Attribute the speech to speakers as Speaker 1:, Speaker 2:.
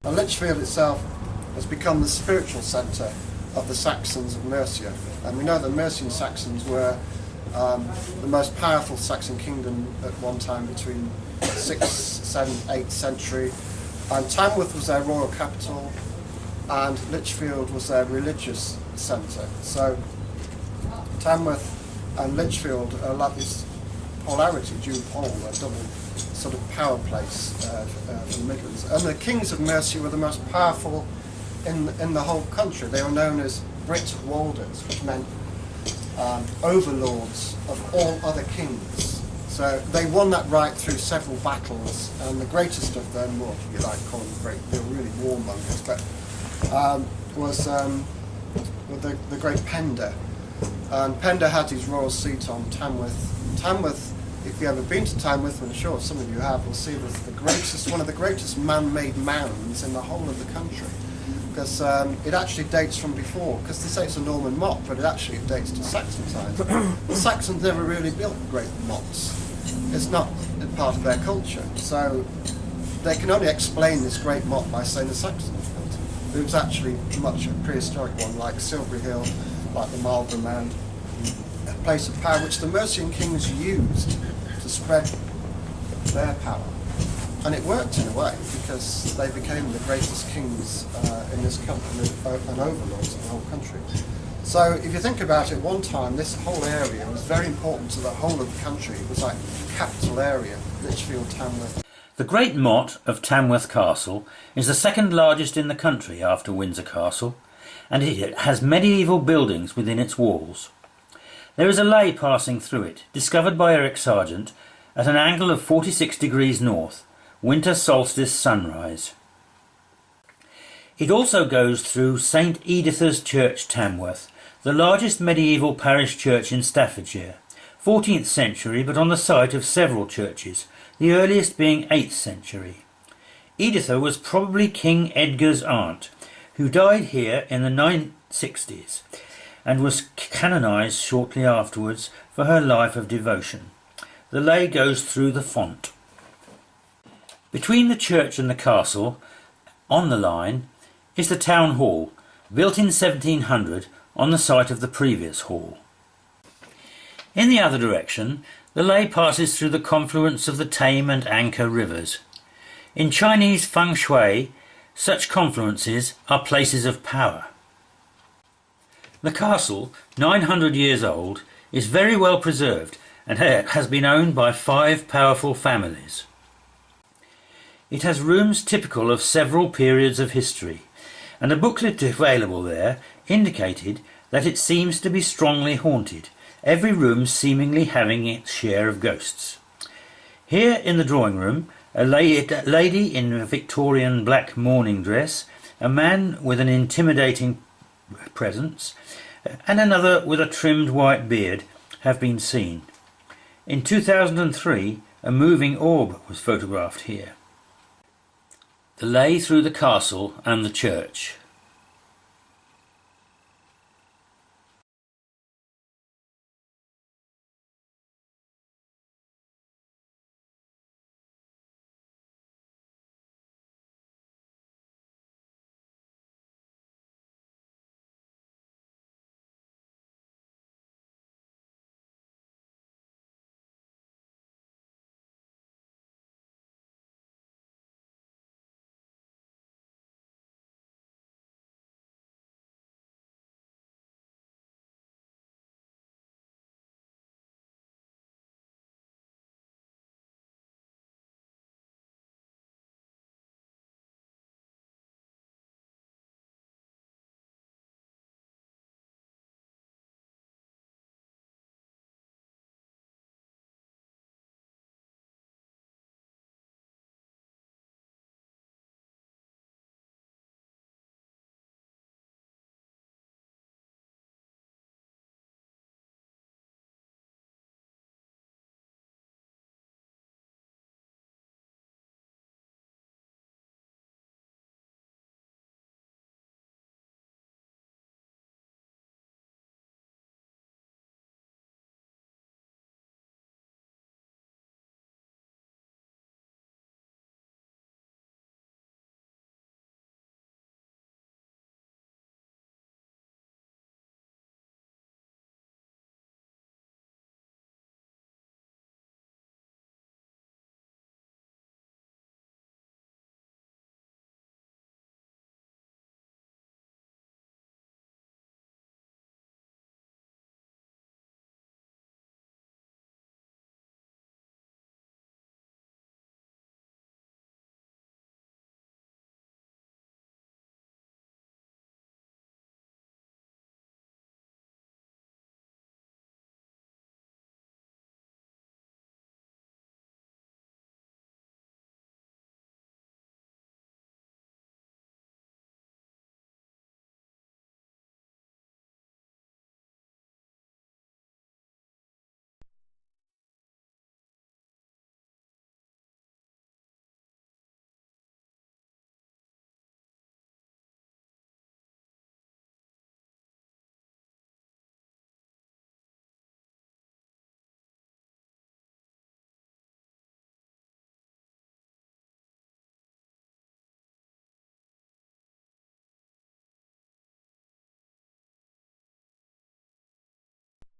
Speaker 1: And Lichfield itself has become the spiritual centre of the Saxons of Mercia. And we know the Mercian Saxons were the most powerful Saxon kingdom at one time between 6th, 7th, 8th century. And Tamworth was their royal capital, and Lichfield was their religious centre. So Tamworth and Lichfield are like this polarity, dual pole, a double sort of power place for the Midlands. And the kings of Mercia were the most powerful in the whole country. They were known as Brit Walders, which meant overlords of all other kings. So they won that right through several battles, and the greatest of them, or if you like call them great, they were really warmongers, but was the great Penda. And Penda had his royal seat on Tamworth. Tamworth, if you've ever been to Tamworth, and I'm sure some of you have, will see that one of the greatest man-made mounds in the whole of the country. Because it actually dates from before, because they say it's a Norman motte, but it actually dates to Saxon times. The Saxons never really built great mottes. It's not part of their culture. So they can only explain this great motte by saying the Saxons built it. It was actually much a prehistoric one, like Silbury Hill, like the Marlborough Mound, a place of power which the Mercian kings used to spread their power. And it worked in a way, because they became the greatest kings in this country and overlords of the whole country. So if you think about it, one time this whole area was very important to the whole of the country. It was like a capital area, Lichfield, Tamworth.
Speaker 2: The Great Motte of Tamworth Castle is the second largest in the country after Windsor Castle, and it has medieval buildings within its walls. There is a ley passing through it, discovered by Eric Sargent at an angle of 46 degrees north, winter solstice sunrise. It also goes through St Editha's Church, Tamworth, the largest medieval parish church in Staffordshire, 14th century but on the site of several churches, the earliest being 8th century. Editha was probably King Edgar's aunt, who died here in the 960s and was canonised shortly afterwards for her life of devotion. The ley goes through the font. Between the church and the castle, on the line, is the town hall, built in 1700 on the site of the previous hall. In the other direction, the ley passes through the confluence of the Tame and Anchor rivers. In Chinese feng shui, such confluences are places of power. The castle, 900 years old, is very well preserved and has been owned by 5 powerful families. It has rooms typical of several periods of history, and a booklet available there indicated that it seems to be strongly haunted, every room seemingly having its share of ghosts. Here in the drawing room, a lady in a Victorian black mourning dress, a man with an intimidating presence, and another with a trimmed white beard have been seen. In 2003, a moving orb was photographed here. The ley through the castle and the church.